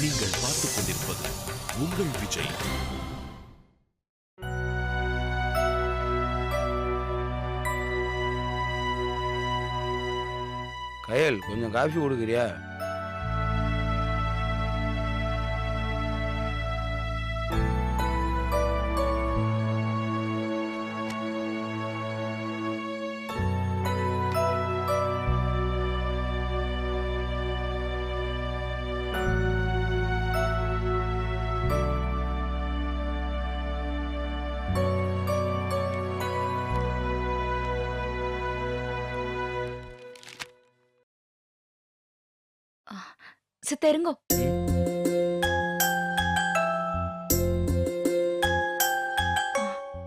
நீங்கள் பார்த்துக் கொண்டிருப்பது உங்கள் விஜய். கயல், கொஞ்சம் காஃபி கொடுக்குறியா? சித்த இருங்கோ.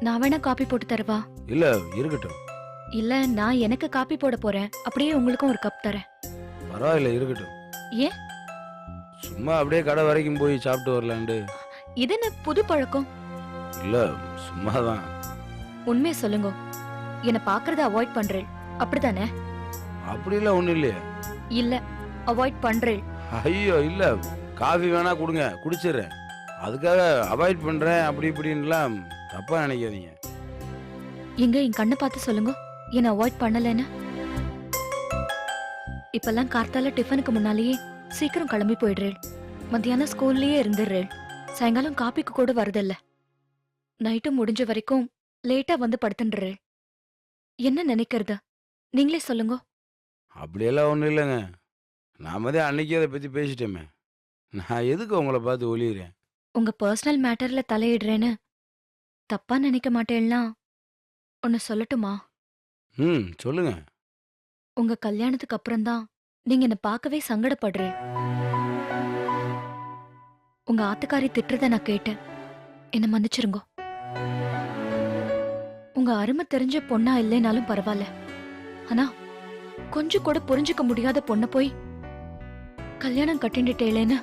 நான் வேணா காப்பி போட்டு தரவா? இல்ல, இருக்கட்டும். இல்ல, நான் எனக்கு காப்பி போட போறேன். அப்படியே உங்களுக்கும் ஒரு கப் தரேன். பரவாயில்ல, இருக்கட்டும். ஏன்? சும்மா அப்படியே கடை வரைக்கும் போய் சாப்பிட்டு வரலாண்டு. இது என்ன புது பழக்கம்? இல்ல, சும்மாதான். உண்மையை சொல்லுங்க. என்ன பாக்குறத அவாய்ட் பண்றேன், அப்படிதானே? அப்படிலாம் ஒண்ணும் இல்லையே. இல்ல, அவாய்ட் பண்றேன். ஐயோ இல்ல, காஃபி வேணா கொடுங்க, குடிச்சிடுறேன். அதுக்காக அவாய்ட் பண்றேன் அப்படி இப்படின்லாம் தப்பா நினைக்காதீங்க. எங்க என் கண்ணை பார்த்து சொல்லுங்க, என்ன அவாய்ட் பண்ணலன்னு. இப்பெல்லாம் கார்த்தால டிஃபனுக்கு முன்னாலேயே சீக்கிரம் கிளம்பி போயிடுறேன். மத்தியானம் ஸ்கூல்லயே இருந்துடுறேன். சாயங்காலம் காப்பிக்கு கூட வரதில்ல. நைட்டு முடிஞ்ச வரைக்கும் லேட்டா வந்து படுத்துடுறேன். என்ன நினைக்கிறது நீங்களே சொல்லுங்க. அப்படியெல்லாம் ஒண்ணும் இல்லைங்க. நாம தான் அன்னைக்கே அதை பத்தி பேசிட்டோமே. நான் எதுக்கு உங்களை பார்த்து ஒளியிறேன்? உங்க பர்சனல் மேட்டர்ல தலையிடுறேன்னு தப்பா நினைக்க மாட்டேன்னா ஒன்னு சொல்லட்டுமா? சொல்லுங்க. உங்க கல்யாணத்துக்கு அப்புறம்தான் நீங்க என்ன பார்க்கவே சங்கடப்படுறேன். உங்க ஆத்துக்காரி திட்டுறத நான் கேட்டேன். என்ன மன்னிச்சிருங்க. உங்க அருமை தெரிஞ்ச பொண்ணா இல்லைனாலும் பரவாயில்ல. ஆனா கொஞ்சம் கூட புரிஞ்சுக்க முடியாத பொண்ண போய் கல்யாணம் கட்டிண்டுட்டேலேன்னு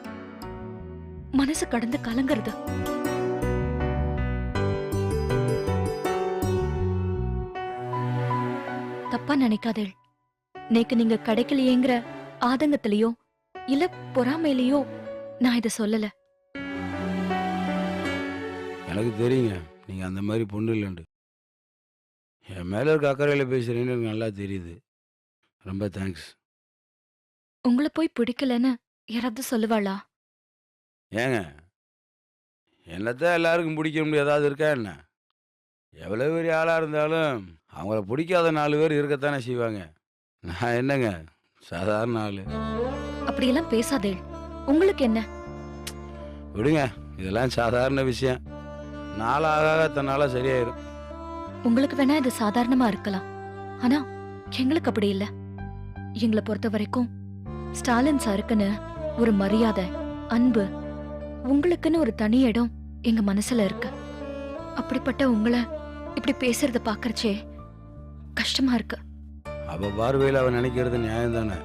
மனசு கடந்து கலங்குறது. தப்பா நினைக்காதே. நேக்கு நீங்க கிடைக்கலையேங்கிற ஆதங்கத்திலயோ இல்ல பொறாமையிலயோ நான் இத சொல்லல. எனக்கு தெரியுங்க, நீங்க அந்த மாதிரி பொண்ணு இல்லைண்டு. என் மேல இருக்க அக்கறையில பேசுறீங்கன்னு எனக்கு நல்லா தெரியுது. ரொம்ப தேங்க்ஸ். உங்களை போய் பிடிக்கலன்னு யாராவது சொல்லுவாளா? ஏங்க, என்னத்தான் எல்லாருக்கும் பிடிக்க ஏதாவது இருக்கா என்ன? எவ்வளவு பெரிய ஆளா இருந்தாலும் அவங்கள பிடிக்காத 4 பேர் இருக்கத்தானே செய்வாங்க. நான் என்னங்க சாதாரண ஆளு. அப்படியெல்லாம் பேசாதே. உங்களுக்கு என்ன? விடுங்க, இதெல்லாம் சாதாரண விஷயம். நாளாக தன்னால சரியாயிரும். உங்களுக்கு வேணா இது சாதாரணமா இருக்கலாம். ஆனா எங்களுக்கு அப்படி இல்ல. எங்களை பொறுத்த வரைக்கும் ஸ்டாலின் சாருக்குன்னு ஒரு மரியாதை, அன்பு, உங்களுக்குன்னு ஒரு தனி இடம் எங்க மனசுல இருக்கு. அப்படிப்பட்ட உங்களை இப்படி பேசுறத பாக்கறச்சே கஷ்டமா இருக்கு. அவ பார்வையில் அவன் நினைக்கிறது நியாயம் தானே.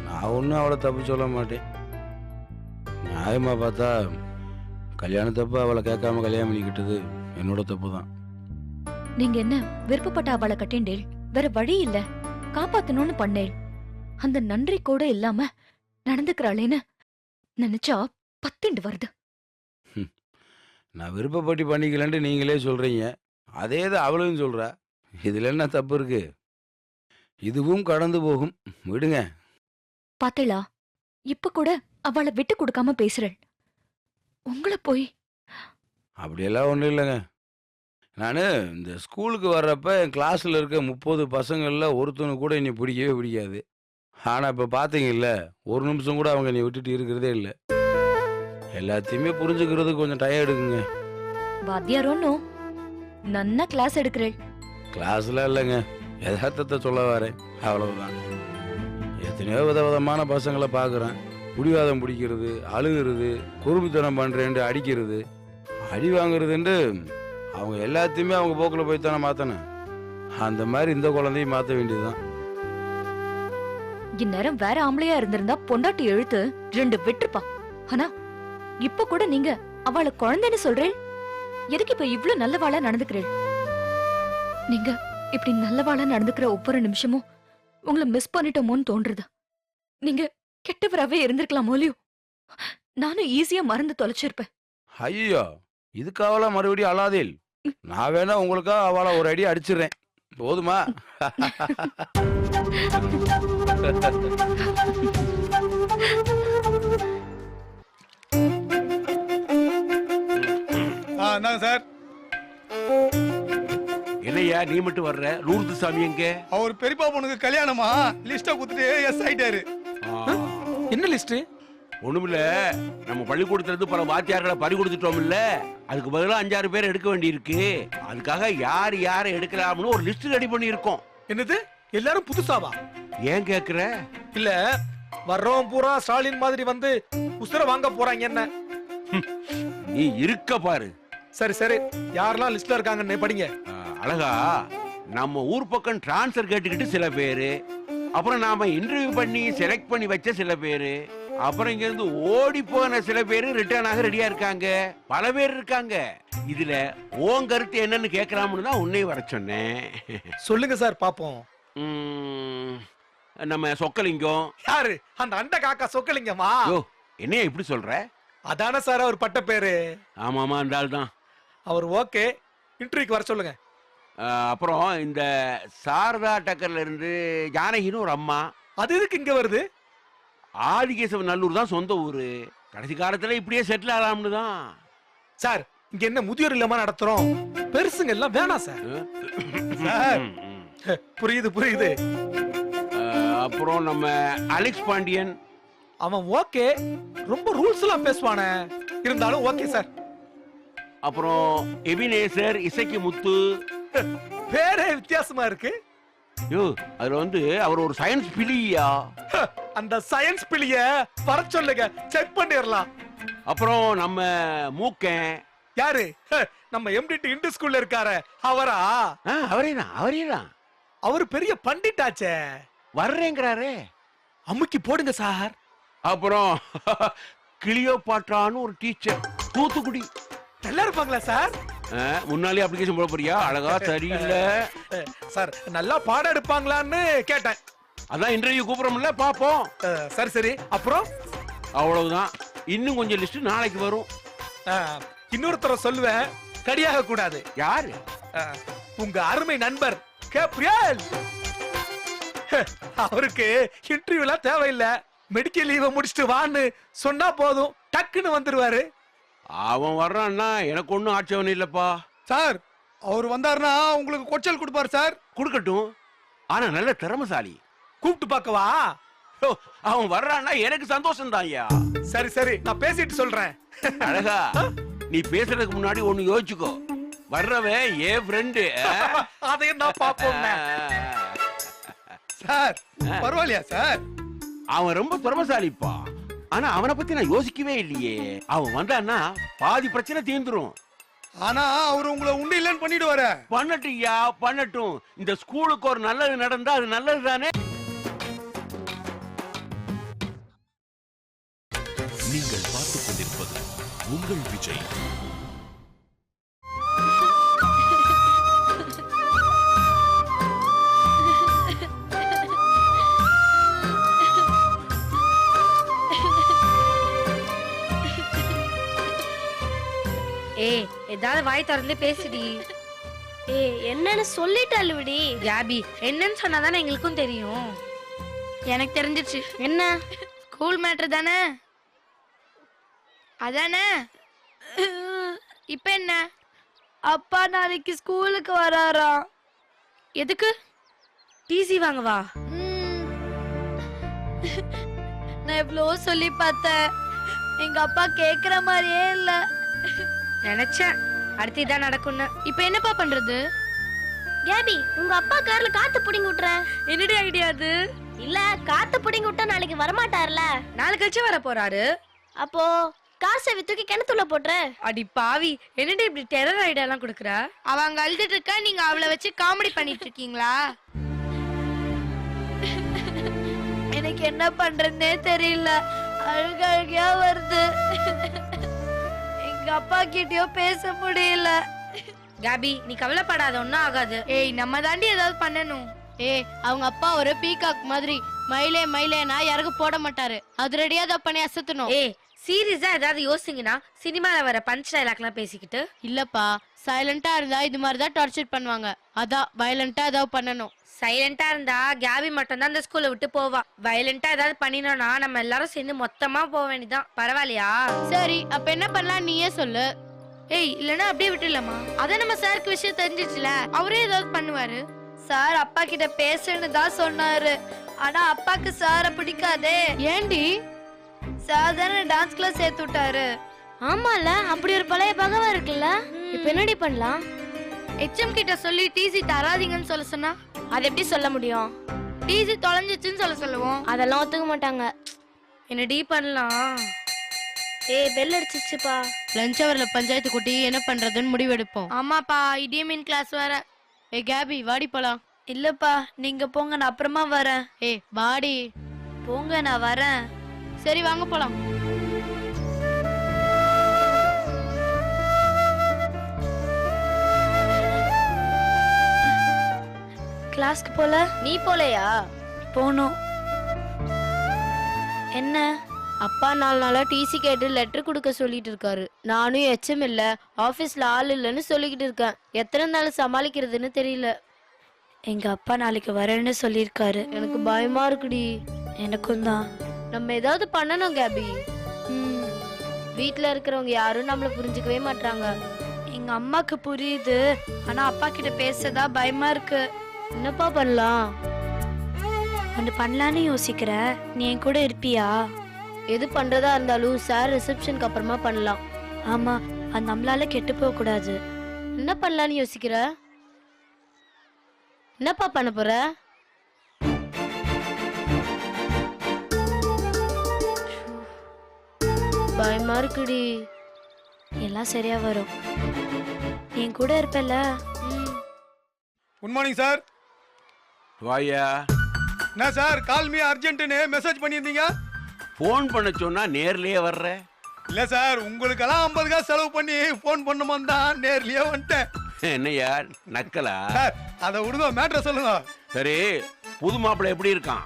நான் ஒன்றும் அவளை தப்பு சொல்ல மாட்டேன். நியாயமா பார்த்தா கல்யாணத்தப்ப அவளை கேட்காம கல்யாணம் பண்ணிக்கிட்டது என்னோட தப்பு தான். நீங்க என்ன விருப்பப்பட்ட அவளை கட்டிண்டேள், வேற வழி இல்ல, காப்பாத்தணும்னு பண்ணேள். அந்த நன்றி கூட இல்லாம நடந்துக்கிறாளேன்னு நினைச்சா பத்திண்டு வருது. நான் விருப்பப்பட்டு பண்ணிக்கலன்ட்டு நீங்களே சொல்றீங்க. அதே தான் அவளும் சொல்றா. இதுல என்ன தப்பு இருக்கு? இதுவும் கடந்து போகும், விடுங்க. பாத்தீளா, இப்ப கூட அவளை விட்டு கொடுக்காம பேசுறேள். உங்களை போய். அப்படியெல்லாம் ஒன்றும் இல்லைங்க. நான் இந்த ஸ்கூலுக்கு வர்றப்ப என் கிளாஸில் இருக்க 30 பசங்களில் ஒருத்தனுக்கு கூட என்னை பிடிக்கவே பிடிக்காது. ஆனால் இப்போ பார்த்தீங்கல்ல, ஒரு நிமிஷம் கூட அவங்க என்னை விட்டுட்டு இருக்கிறதே இல்லை. எல்லாத்தையுமே புரிஞ்சுக்கிறது கொஞ்சம் டைம் எடுக்குங்க. வாத்தியாரோன்னு நன்னா கிளாஸ் எடுக்கிறேள். கிளாஸ்லாம் இல்லைங்க, யதார்த்தத்தை சொல்ல வரேன், அவ்வளவுதான். எத்தனையோ விதவிதமான பசங்களை பார்க்குறேன். பிடிவாதம் பிடிக்கிறது, அழுகிறது, குறும்புத்தனம் பண்ணுறேன்ட்டு அடிக்கிறது, அடி வாங்குறதுன்ட்டு அவங்க எல்லாத்தையுமே அவங்க போக்கில் போய் தானே மாற்றணும். அந்த மாதிரி இந்த குழந்தையும் மாற்ற வேண்டியதுதான். இந்நேரம் வேற ஆம்பளையா இருந்திருந்தா பொண்டாட்டி எழுத்து 2 விட்டுருப்பா. ஆனா இப்ப கூட நீங்க அவளை குழந்தைன்னு சொல்றேன். எதுக்கு இப்ப இவ்ளோ நல்லவாளா நடந்துக்கிறேன்? நீங்க இப்படி நல்லவாளா நடந்துக்கிற ஒவ்வொரு நிமிஷமும் உங்களை மிஸ் பண்ணிட்டோமோன்னு தோன்றுது. நீங்க கெட்டவராவே இருந்திருக்கலாமோ இல்லையோ? நானும் ஈஸியா மறந்து தொலைச்சிருப்பேன். ஐயோ இதுக்காவலாம் மறுபடியும் அழாதேல். நான் வேணா உங்களுக்காக அவளை ஒரு அடி அடிச்சிடுறேன், போதுமா? என்னங்க சார்? என்னையா நீ மட்டும் வர்ற? லூர்து சாமி எங்க? அவர் பெரியப்பா பொண்ணுக்கு கல்யாணமா, லிஸ்ட குடுத்துட்டு எஸ் ஆயிட்டாரு. என்ன லிஸ்ட்? ஒண்ணுமில்ல, நம்ம பள்ளிக்கூடத்துல இருந்து பல வாத்தியார்களை பறி கொடுத்துட்டோம்ல, அதுக்கு பதிலா 5-6 பேர் எடுக்க வேண்டி இருக்கு. அதுக்காக யார் யாரை எடுக்கலாம்னு ஒரு லிஸ்ட் ரெடி பண்ணி இருக்கோம். என்னது எல்லாரும் புதுசாவா? ஏன் கேக்குற? இல்ல வர்றோம் பூரா ஸ்டாலின் மாதிரி வந்து உசுர வாங்க போறாங்க என்ன? நீ இருக்க பாரு. சரி சரி, யாரெல்லாம் லிஸ்ட்ல இருக்காங்கன்னு படிங்க. அழகா, நம்ம ஊர் பக்கம் டிரான்ஸ்ஃபர் கேட்டுக்கிட்டு சில பேரு, அப்புறம் நாம இன்டர்வியூ பண்ணி செலக்ட் பண்ணி வச்ச சில பேரு, அப்புறம் இங்க இருந்து ஓடி போன சில பேரு ரிட்டர்ன் ஆக ரெடியா இருக்காங்க. பல பேர் இருக்காங்க. இதுல உன் கருத்து என்னன்னு கேட்கலாம்னு தான் உன்னை வர சொன்னேன். சொல்லுங்க சார் பாப்போம். நம்ம சொக்கலிங்கம். யாரு அந்த அண்ட காக்கா சொக்கலிங்கமா? யோ, என்னையா இப்படி சொல்ற? அதான சார் அவர் பட்ட பேரு. ஆமாமா, அந்த ஆள் தான். அவர் ஓகே, இன்டர்வியூக்கு வர சொல்லுங்க. அப்புறம் இந்த சாரதா டக்கர்ல இருந்து ஜானகின்னு ஒரு அம்மா. அது எதுக்கு இங்க வருது? ஆதிகேசவ நல்லூர் தான் சொந்த ஊரு. கடைசி காலத்துல இப்படியே செட்டில் ஆகலாம்னு தான். சார் இங்க என்ன முதியோர் இல்லமா நடத்துறோம்? பெருசுங்க எல்லாம் வேணாம் சார். சார் புரியுது புரியுது. அப்புறம் நம்ம அலெக்ஸ் பாண்டியன். அவன் ஓகே, ரொம்ப ரூல்ஸ் எல்லாம் பேசுவானே, இருந்தாலும் ஓகே சார். அப்புறம் எபினேசர் இசைக்கு முத்து. பேரே வித்தியாசமா இருக்கு. யோ, அதுல வந்து அவர் ஒரு சயின்ஸ் பிலியா. அந்த சயின்ஸ் பிலிய வர சொல்லுங்க, செக் பண்ணிடலாம். அப்புறம் நம்ம மூக்கன். யாரு? நம்ம எம்டிடி இந்து ஸ்கூல்ல இருக்காரு அவரா? அவரேதான். அவரு பெரிய பண்டிட்டாச்சே. வர்றேங்கிறாரே. அமுக்கி போடுங்க சார். அப்புறம் கிளியோபாட்ரான்னு ஒரு டீச்சர், தூத்துக்குடி. நல்லா இருப்பாங்களா சார்? முன்னாலே அப்ளிகேஷன் போட போறியா? அழகா சரியில்லை சார், நல்லா பாடம் எடுப்பாங்களான்னு கேட்டேன். அதான் இன்டர்வியூ கூப்பிடுறோம்ல, பாப்போம். சரி சரி, அப்புறம் அவ்வளவுதான். இன்னும் கொஞ்சம் லிஸ்ட் நாளைக்கு வரும். இன்னொருத்தர சொல்லுவேன், கடியாக கூடாது. யாரு? உங்க அருமை நண்பர் கேப்ரியல். அவருக்கு இன்டர்வியூலாம் தேவையில்லை, மெடிக்கல் லீவை முடிச்சுட்டு வான்னு சொன்னா போதும், டக்குன்னு வந்துருவாரு. அவன் வர்றான்னா எனக்கு ஒண்ணும் ஆட்சேபம் இல்லப்பா. சார் அவர் வந்தாருன்னா உங்களுக்கு கொச்சல் கொடுப்பாரு சார். கொடுக்கட்டும், ஆனா நல்ல திறமைசாலி. கூப்பிட்டு பார்க்கவா? அவன் வர்றான்னா எனக்கு சந்தோஷம் தான் ஐயா. சரி சரி, நான் பேசிட்டு சொல்றேன். அழகா, நீ பேசுறதுக்கு முன்னாடி ஒண்ணு யோசிச்சுக்கோ. வர்றவன் என் ஃப்ரெண்டு. அதையும் நான் பாப்போம். சார் பரவாயில்லையா சார்? அவன் ரொம்ப திறமைசாலிப்பா. ஆனா அவனை பத்தி நான் யோசிக்கவே இல்லையே. அவன் வந்தான்னா பாதி பிரச்சனை தீர்ந்துரும். ஆனா அவரு உங்களை உண்டு இல்லைன்னு பண்ணிடுவாரு. பண்ணட்டும்யா, பண்ணட்டும். இந்த ஸ்கூலுக்கு ஒரு நல்லது நடந்தா அது நல்லது தானே. நீங்கள் பார்த்துக் கொண்டிருப்பது உங்கள் விஜய். ஏய், ஏதாவது வாய் திறந்து பேசுடி. ஏய், என்னன்னு சொல்லிட்டாள் விடி. கேபி, என்னன்னு சொன்னாதானே எங்களுக்கும் தெரியும். எனக்கு தெரிஞ்சிருச்சு. என்ன? ஸ்கூல் மேட்டர் தானே? அதானே? இப்ப என்ன? அப்பா நாளைக்கு ஸ்கூலுக்கு வராராம். எதுக்கு? டிசி வாங்கவா? நான் எவ்வளோ சொல்லி பார்த்தேன், எங்க அப்பா கேக்குற மாதிரியே இல்ல. நினைச்சேன் அடுத்து இதான் நடக்கும்னு. இப்ப என்னப்பா பண்றது? கேபி, உங்க அப்பா கார்ல காத்து புடிங்கி விட்டுற. என்னடி ஐடியா அது? இல்ல, காத்து புடிங்கி விட்டா நாளைக்கு வரமாட்டார்ல. நாளை கழிச்சு வர போறாரு. அப்போ கார் சேவை தூக்கி கிணத்துல போட்டுற. அடி பாவி, என்னடி இப்படி டெரர் ஐடியா எல்லாம் கொடுக்குற? அவங்க அழுதுட்டு இருக்கா, நீங்க அவளை வச்சு காமெடி பண்ணிட்டு இருக்கீங்களா? எனக்கு என்ன பண்றதுன்னே தெரியல, அழுகையா வருது. எங்க அப்பா கிட்டயோ பேச முடியல. கேபி, நீ கவலைப்படாத, ஒன்னும் ஆகாது. ஏய், நம்ம தாண்டி ஏதாவது பண்ணணும். ஏய், அவங்க அப்பா ஒரு பீகாக் மாதிரி மயிலே மயிலேனா யாருக்கும் போட மாட்டாரு. அது ரெடியா தான் பண்ணி அசத்தணும். ஏய், சீரியஸா ஏதாவது யோசிங்கன்னா சினிமால வர பஞ்ச் டைலாக்லாம் பேசிக்கிட்டு. இல்லப்பா, சைலண்டா இருந்தா இது மாதிரி தான் டார்ச்சர் பண்ணுவாங்க. அதான் வயலண்டா ஏதாவது பண்ணணும். சைலண்டா இருந்தா கேபி மட்டும் தான் அந்த ஸ்கூல்ல விட்டு போவா. வயலண்டா ஏதாவது பண்ணினோம்னா நம்ம எல்லாரும் சேர்ந்து மொத்தமா போக வேண்டியதான். பரவாயில்லையா? சரி, அப்ப என்ன பண்ணலாம் நீயே சொல்லு. ஏய், இல்லன்னா அப்படியே விட்டுலாமா? அதான் நம்ம சாருக்கு விஷயம் தெரிஞ்சிச்சுல, அவரே ஏதாவது பண்ணுவாரு. சார் அப்பா கிட்ட பேசுன்னு தான் சொன்னாரு. ஆனா அப்பாக்கு சாரை பிடிக்காதே. ஏண்டி? சார் தானே டான்ஸ் கிளாஸ் சேர்த்து விட்டாரு. ஆமால, அப்படி ஒரு பழைய பகவா இருக்குல்ல. இப்ப என்னடி பண்ணலாம்? HM கிட்ட சொல்லி டிசி தராதீங்கன்னு சொல்ல சொன்னா அது எப்படி சொல்ல முடியும்? டிசி தொலைஞ்சிச்சுன்னு சொல்ல சொல்லுவோம். அதெல்லாம் ஒத்துக்க மாட்டாங்க. என்னடி பண்ணலாம்? ஏய், பெல் அடிச்சிச்சுப்பா. லஞ்ச் அவர்ல பஞ்சாயத்து கூட்டி என்ன பண்றதுன்னு முடிவெடுப்போம். ஆமாப்பா, இடியமீன் கிளாஸ் வேற. ஏ கேபி, வாடி போலாம். இல்லப்பா, நீங்க போங்க, நான் அப்புறமா வரேன். ஏ வாடி. போங்க, நான் வரேன். சரி வாங்க போலாம். கிளாஸ்க்கு போல? நீ போலையா? போகணும். என்ன? அப்பா 4 நாளா டிசி கேட்டு லெட்டர் கொடுக்க சொல்லிட்டு இருக்காரு. நானும் HM இல்ல, ஆபீஸ்ல ஆள் இல்லன்னு சொல்லிக்கிட்டு இருக்கேன். எத்தனை நாள் சமாளிக்கிறதுன்னு தெரியல. எங்க அப்பா நாளைக்கு வரேன்னு சொல்லியிருக்காரு. எனக்கு பயமா இருக்குடி. எனக்கும் தான். நம்ம ஏதாவது பண்ணணும் கேபி. வீட்ல இருக்கிறவங்க யாரும் நம்மள புரிஞ்சுக்கவே மாட்டாங்க. எங்க அம்மாக்கு புரியுது, ஆனா அப்பா கிட்ட பேசதா பயமா இருக்கு. என்னப்பா பண்ணலாம்? ஒன்று பண்ணலான்னு யோசிக்கிற, நீ என் கூட இருப்பியா? எது பண்றதா இருந்தாலும் சார் ரிசப்ஷனுக்கு அப்புறமா பண்ணலாம். ஆமா, அது நம்மளால கெட்டு போக கூடாது. என்ன பண்ணலான்னு யோசிக்கிற? என்னப்பா பண்ண போற? பயமா இருக்குடி. எல்லாம் சரியா வரும். நீ என் கூட இருப்பல்ல? Good morning sir. வாயா. என்ன சார், கால் மீ அர்ஜென்ட்னு மெசேஜ் பண்ணியிருந்தீங்க? ஃபோன் பண்ண சொன்னா நேர்லயே வர்ற. இல்ல சார், உங்களுக்கெல்லாம் 50 காசு செலவு பண்ணி ஃபோன் பண்ணுமா தான் நேர்லயே வந்துட்டேன். என்னையா நக்கலா? சார் அதை விடுங்க, மேட்ரை சொல்லுங்க. சரி, புது மாப்பிள்ளை எப்படி இருக்கான்?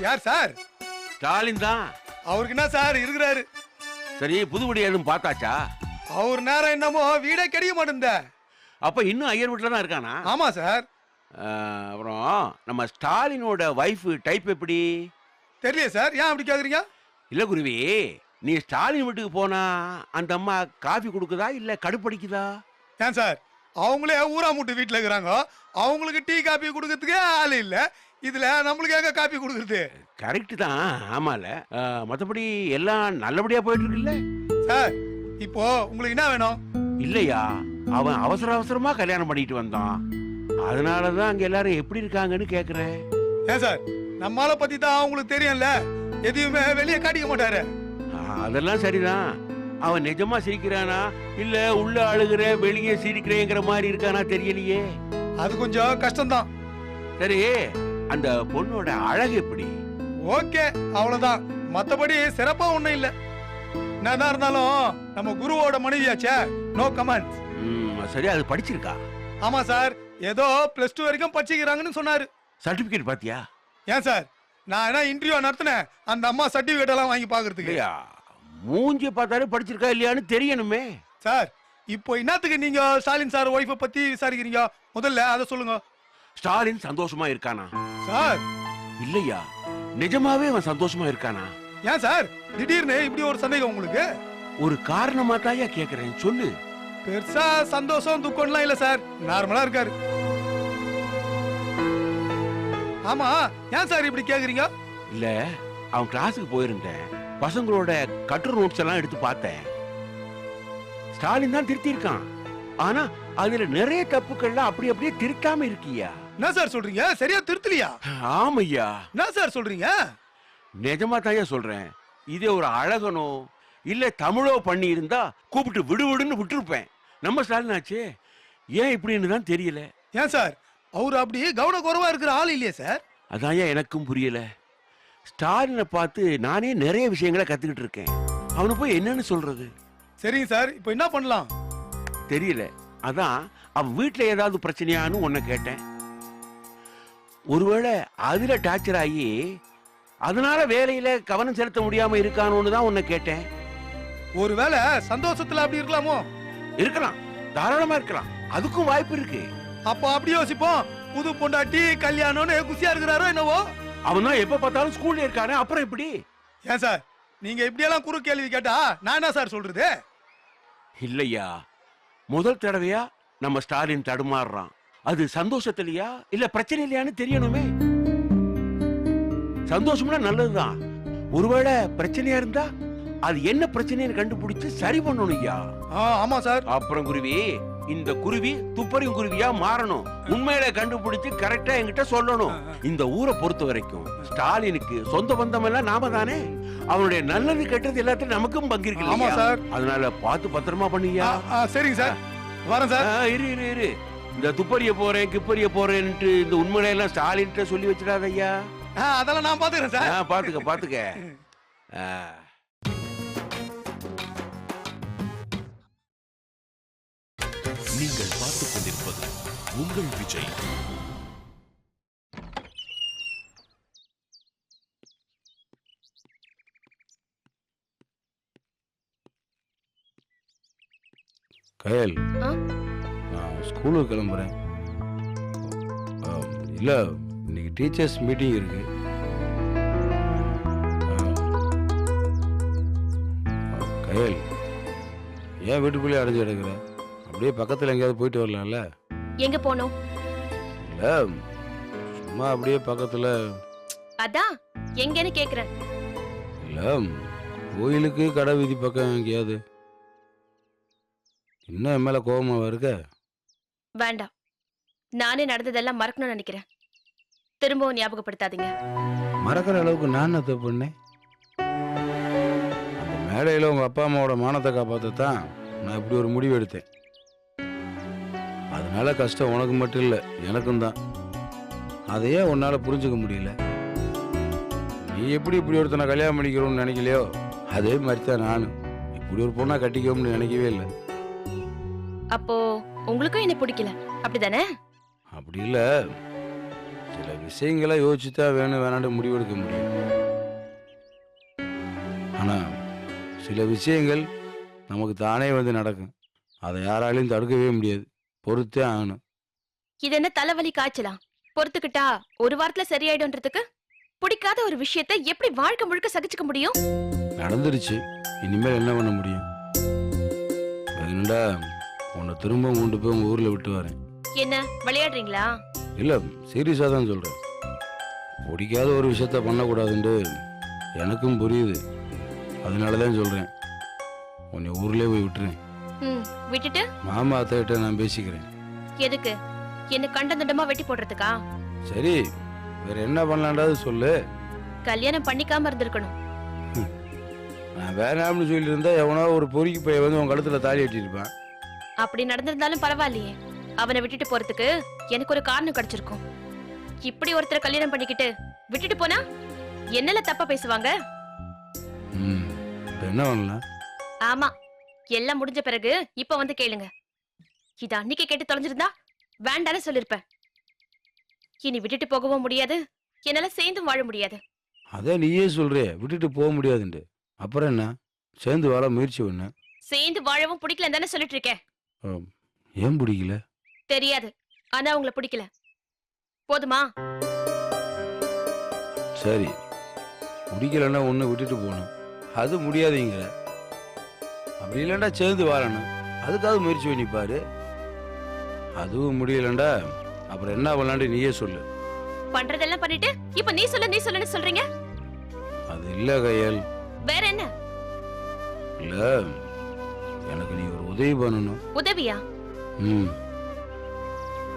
யார் சார்? ஸ்டாலின் தான். அவருக்கு என்ன சார் இருக்கிறாரு? சரி, புதுபடி எதுவும் பார்த்தாச்சா? அவர் நேரம் என்னமோ வீடே கிடைக்க மாட்டேந்த. அப்ப இன்னும் ஐயர் வீட்டில் தான் இருக்கானா? ஆமா சார். அப்புறம் நம்ம ஸ்டாலினோட வைஃப் டைப் எப்படி? தெரியல சார், ஏன் அப்படி கேக்குறீங்க? இல்ல குருவி, நீ ஸ்டாலின் வீட்டுக்கு போனா அந்த அம்மா காஃபி கொடுக்குதா இல்ல கடுப்படிக்குதா? ஏன் சார், அவங்களே ஊரா மூட்டு வீட்டுல இருக்கிறாங்க, அவங்களுக்கு டீ காபி கொடுக்கறதுக்கே ஆள் இல்ல, இதுல நம்மளுக்கு எங்க காபி கொடுக்கறது? கரெக்ட் தான். ஆமால, மத்தபடி எல்லாம் நல்லபடியா போயிட்டு இருக்குல்ல சார்? இப்போ உங்களுக்கு என்ன வேணும்? இல்லையா, அவன் அவசர அவசரமா கல்யாணம் பண்ணிட்டு வந்தான், அதனாலதான் அங்க எல்லாரும் எப்படி இருக்காங்கன்னு கேக்குறேன். ஏன் சார், நம்மால பத்தி தான் அவங்களுக்கு தெரியும்ல, எதையுமே வெளியே காட்டிக்க மாட்டாரு. அதெல்லாம் சரிதான். அவன் நிஜமா சிரிக்கிறானா இல்ல உள்ள அழுகிற வெளியே சிரிக்கிறேங்கிற மாதிரி இருக்கானா தெரியலையே. அது கொஞ்சம் கஷ்டம்தான். சரி, அந்த பொண்ணோட அழகு எப்படி? ஓகே, அவ்வளவுதான். மத்தபடி சிறப்பா ஒண்ணும் இல்ல. என்னதான் இருந்தாலும் நம்ம குருவோட மனைவியாச்சே, நோ கமெண்ட். சரி, அது படிச்சிருக்கா? ஆமா சார், ஏதோ +2 வரைக்கும் படிச்சுக்கிறாங்கன்னு சொன்னாரு. சர்டிபிகேட் பாத்தியா? ஏன் சார், நான் என்ன இன்டர்வியூ நடத்தினேன் அந்த அம்மா சர்டிபிகேட் எல்லாம் வாங்கி பாக்குறதுக்கு? இல்லையா, மூஞ்சி பார்த்தாலே படிச்சிருக்கா இல்லையான்னு தெரியணுமே. சார், இப்போ என்னத்துக்கு நீங்க ஸ்டாலின் சார் ஒய்ஃபை பத்தி விசாரிக்கிறீங்க? முதல்ல அதை சொல்லுங்க. ஸ்டாலின் சந்தோஷமா இருக்கானா? சார் இல்லையா, நிஜமாவே அவன் சந்தோஷமா இருக்கானா? ஏன் சார் திடீர்னு இப்படி ஒரு சந்தேகம் உங்களுக்கு? ஒரு காரணமா தாயா கேக்குறேன், சொல்லு. பெருசா சந்தோஷம் துக்கம்லாம் இல்ல சார், நார்மலா இருக்காரு. ஆமா, ஏன் சார் இப்படி கேக்குறீங்க? இல்ல, அவன் கிளாஸுக்கு போயிருந்தேன், பசங்களோட கட்டுரை நோட்ஸ் எல்லாம் எடுத்து பார்த்தேன். ஸ்டாலின் தான் திருத்தி இருக்கான், ஆனா அதுல நிறைய தப்புக்கள்லாம் அப்படி அப்படியே திருத்தாம இருக்கியா. என்ன சார் சொல்றீங்க? சரியா திருத்தலையா? ஆமையா. என்ன சார் சொல்றீங்க? நிஜமா தாயா சொல்றேன். இதே ஒரு அழகனோ இல்ல தமிழோ பண்ணி இருந்தா கூப்பிட்டு விடுவிடுன்னு விட்டுருப்பேன். நம்ம ஸ்டாலின் ஆச்சு, ஏன் இப்படின்னு தான் தெரியல. ஏன் சார், அவரு அப்படி கவன குறைவா இருக்கிற ஆள் இல்லையே சார்? அதான் எனக்கும் புரியல. ஸ்டாலினை பார்த்து நானே நிறைய விஷயங்களை கத்துக்கிட்டு இருக்கேன், அவனை போய் என்னன்னு சொல்றது? சரிங்க சார், இப்போ என்ன பண்ணலாம்? தெரியல. அதான் அவன் வீட்டுல ஏதாவது பிரச்சனையான்னு உன்னை கேட்டேன். ஒருவேளை அதுல டார்ச்சர் ஆகி அதனால வேலையில கவனம் செலுத்த முடியாம இருக்கானோன்னு தான் உன்னை கேட்டேன். ஒருவேளை சந்தோஷத்துல அப்படி இருக்கலாமோ? இருக்கலாம், தாராளமா இருக்கலாம், அதுக்கும் வாய்ப்பு இருக்கு. அப்போ அப்படி யோசிப்போம். புது பொண்டாட்டி கல்யாணம்னு குசியா இருக்கிறாரோ என்னவோ. அவன் தான் எப்ப பார்த்தாலும் ஸ்கூல்ல இருக்கானே, அப்புறம் எப்படி? ஏன் சார் நீங்க இப்படியெல்லாம் குறு கேள்வி கேட்டா நான் என்ன சார் சொல்றது? இல்லையா, முதல் தடவையா நம்ம ஸ்டாலின் தடுமாறுறான். அது சந்தோஷத்திலையா இல்ல பிரச்சனை இல்லையான்னு தெரியணுமே. சந்தோஷம்னா நல்லதுதான், ஒருவேளை பிரச்சனையா இருந்தா அது என்ன பிரச்சனைன்னு கண்டுபிடிச்சு சரி பண்ணணும் ஐயா. ஆமா சார். அப்புறம் குருவி, இந்த குருவி துப்பறியும் குருவியா மாறணும். உண்மையில கண்டுபிடிச்சு கரெக்டா என்கிட்ட சொல்லணும். இந்த ஊரை பொறுத்த வரைக்கும் ஸ்டாலினுக்கு சொந்த பந்தம் எல்லாம் நாம தானே. அவனுடைய நல்லது கெட்டது எல்லாத்தையும் நமக்கும் பங்கு இருக்கு. ஆமா சார். அதனால பார்த்து பத்திரமா பண்ணியா. சரிங்க சார், வரேன் சார். இரு இரு இரு, இந்த துப்பறிய போறேன் கிப்பறிய போறேன்ட்டு இந்த உண்மையில எல்லாம் ஸ்டாலின் சொல்லி வச்சிடாத ஐயா. அதெல்லாம் நான் பாத்துக்கிறேன் சார். பாத்துக்க பாத்துக்க. நீங்கள் பார்த்துக் கொண்டிருப்பது உங்கள் விஜய். கயல், ஆ? நான் ஸ்கூலுக்கு கிளம்புறேன். இல்ல, இன்னைக்கு டீச்சர்ஸ் மீட்டிங் இருக்கு. கயல், ஏன் வீட்டுக்குள்ளேயே அடைஞ்சு கிடக்குற? அப்படியே பக்கத்துல எங்கேயாவது போயிட்டு வரலாம்ல? எங்க போனோம்? இல்ல, சும்மா அப்படியே பக்கத்துல. அதான் எங்கன்னு கேக்குறேன். இல்ல, கோயிலுக்கு கடை வீதி பக்கம் எங்கேயாவது. இன்னும் என் மேல கோபமா இருக்க? வேண்டாம், நானே நடந்ததெல்லாம் மறக்கணும்னு நினைக்கிறேன். திரும்பவும் ஞாபகப்படுத்தாதீங்க. மறக்கிற அளவுக்கு நான் என்ன தப்பு பண்ணேன்? அந்த மேடையில் உங்க அப்பா அம்மாவோட மானத்தை காப்பாற்றத்தான் நான் இப்படி ஒரு முடிவு எடுத்தேன். அதனால கஷ்டம் உனக்கு மட்டும் இல்லை, எனக்கும் தான். அதையே உன்னால புரிஞ்சுக்க முடியல. நீ எப்படி இப்படி ஒருத்தனை கல்யாணம் பண்ணிக்கிறோம்னு நினைக்கலையோ, அதே மாதிரி தான் நானும் இப்படி ஒரு பொண்ணா கட்டிக்கோம்னு நினைக்கவே இல்லை. அப்போ உங்களுக்கும் என்ன பிடிக்கல, அப்படிதானே? அப்படி இல்லை, சில விஷயங்களை யோசிச்சுதான் வேணும் வேணான்னு முடிவெடுக்க முடியும். ஆனா சில விஷயங்கள் நமக்கு தானே வந்து நடக்கும். அதை யாராலையும் தடுக்கவே முடியாது, பொறுத்தே ஆகணும். இது என்ன தலைவலி காய்ச்சலா? பொறுத்துக்கிட்டா ஒரு வாரத்துல சரியாயிடும்ன்றதுக்கு பிடிக்காத ஒரு விஷயத்தை எப்படி வாழ்க்கை முழுக்க சகிச்சுக்க முடியும்? நடந்துருச்சு, இனிமேல் என்ன பண்ண முடியும்? வேணுண்டா உன்னை திரும்ப கொண்டு போய் உங்க ஊர்ல விட்டு வரேன். என்ன விளையாடுறீங்களா? இல்ல, சீரியஸா தான் சொல்றேன். பிடிக்காத ஒரு விஷயத்த பண்ணக்கூடாதுன்னு எனக்கும் புரியுது. அதனாலதான் சொல்றேன், உன்னை ஊர்லயே போய் விட்டுறேன். விட்டுட்டு மாமா அத்தைகிட்ட நான் பேசிக்கிறேன். எதுக்கு? என்ன கண்டந்தண்டமா வெட்டி போடுறதுக்கா? சரி, வேற என்ன பண்ணலான்டாவது சொல்லு. கல்யாணம் பண்ணிக்காம இருந்திருக்கணும். நான் வேணாம்னு சொல்லி இருந்தா எவனோ ஒரு பொறுக்கி போய் வந்து உன் கழுத்துல தாலி கட்டியிருப்பான். அப்படி நடந்திருந்தாலும் பரவாயில்லையே, அவனை விட்டுட்டு போறதுக்கு எனக்கு ஒரு காரணம் கிடைச்சிருக்கும். இப்படி ஒருத்தரை கல்யாணம் பண்ணிக்கிட்டு விட்டுட்டு போனா என்னல தப்பா பேசுவாங்க? இப்ப என்ன பண்ணலாம்? ஆமா, எல்லாம் முடிஞ்ச பிறகு இப்ப வந்து கேளுங்க. இது அன்னைக்கு கேட்டு தொலைஞ்சிருந்தா வேண்டான்னு சொல்லிருப்பேன். இனி விட்டுட்டு போகவும் முடியாது, என்னால சேர்ந்தும் வாழ முடியாது. அதான் நீயே சொல்றியே விட்டுட்டு போக முடியாதுண்டு. அப்புறம் என்ன, சேர்ந்து வாழ முயற்சி பண்ண. சேர்ந்து வாழவும் பிடிக்கலன்னு தானே சொல்லிட்டு இருக்கேன். ஏன் பிடிக்கல? தெரியாது, ஆனா உங்களை பிடிக்கல. போதுமா? சரி, பிடிக்கலன்னா ஒண்ணு விட்டுட்டு போகணும், அது முடியாதுங்கிற. அப்படி இல்லைண்டா சேர்ந்து வாழணும், அதுக்காக முயற்சி பண்ணி பாரு. அதுவும் முடியலண்டா அப்புறம் என்ன பண்ணலான்னு நீயே சொல்லு. பண்றதெல்லாம் பண்ணிட்டு இப்ப நீ சொல்லுன்னு சொல்றீங்க. அது இல்ல கையல். வேற என்ன? இல்ல, எனக்கு நீ ஒரு உதவி பண்ணணும். உதவியா?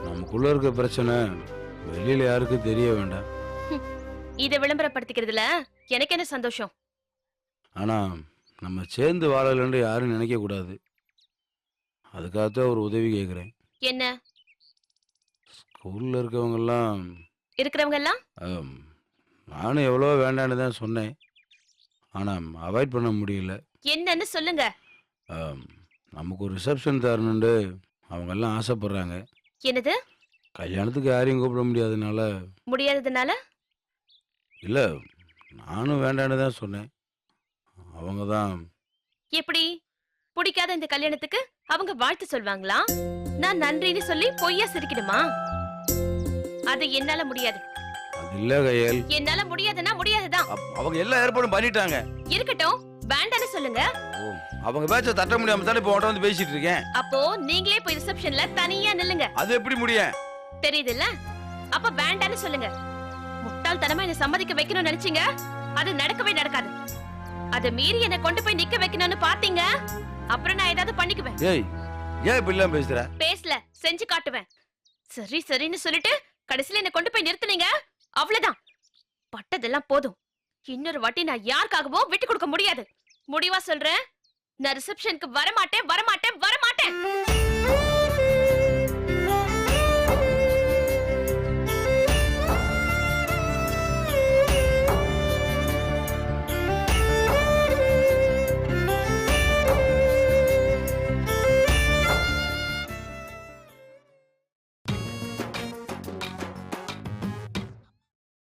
நமக்குள்ள இருக்க பிரச்சனை வெளியில யாருக்கும் தெரிய வேண்டாம். இதை விளம்பரப்படுத்திக்கிறதுல எனக்கு என்ன சந்தோஷம்? ஆனா நம்ம சேர்ந்து வாழலன்னு யாரும் நினைக்க கூடாது. அதுக்காகத்தான் ஒரு உதவி கேட்குறேன். என்ன? ஸ்கூல்ல இருக்கிறவங்க எல்லாம் நானும் எவ்வளோ வேண்டான்னு தான் சொன்னேன், ஆனா அவாய்ட் பண்ண முடியல. என்னன்னு சொல்லுங்க. நமக்கு ஒரு ரிசப்ஷன் தரணுண்டு அவங்க எல்லாம் ஆசைப்படுறாங்க. என்னது? கல்யாணத்துக்கு யாரையும் கூப்பிட முடியாதனால. முடியாததுனால? இல்ல, நானும் வேண்டான்னு தான் சொன்னேன். அவங்க தான் எப்படி பிடிக்காத இந்த கல்யாணத்துக்கு அவங்க வாழ்த்து சொல்வாங்களா? நான் நன்றின்னு சொல்லி பொய்யா சிரிக்கணுமா? அது என்னால முடியாது. அது இல்ல கையல். என்னால முடியாதுன்னா முடியாதுதான். அவங்க எல்லா ஏற்பாடும் பண்ணிட்டாங்க. இருக்கட்டும், வேண்டான்னு சொல்லுங்க. அவங்க பேச்ச தட்ட முடியாம தானே இப்போ உன்கிட்ட வந்து பேசிட்டு இருக்கேன். அப்போ நீங்களே போய் ரிசப்ஷன்ல தனியா நில்லுங்க. அது எப்படி முடியும்? தெரியுதுல்ல? அப்ப வேண்டான்னு சொல்லுங்க. முட்டாள்தனமா என்ன சம்மதிக்க வைக்கணும்னு நினைச்சீங்க, அது நடக்கவே நடக்காது. அதை மீறி என்ன கொண்டு போய் நிக்க வைக்கணும்னு பாத்தீங்க, அப்புறம் நான் ஏதாவது பண்ணிக்குவேன். ஏய், ஏன் இப்படி எல்லாம் பேசுற? பேசல, செஞ்சு காட்டுவேன். சரி சரின்னு சொல்லிட்டு கடைசியில என்ன கொண்டு போய் நிறுத்துனீங்க, அவ்வளவுதான். பட்டதெல்லாம் போதும். இன்னொரு வாட்டி நான் யாருக்காகவோ விட்டு கொடுக்க முடியாது. முடிவா சொல்றேன், நான் ரிசப்ஷனுக்கு வரமாட்டேன் வரமாட்டேன் வரமாட்டேன்.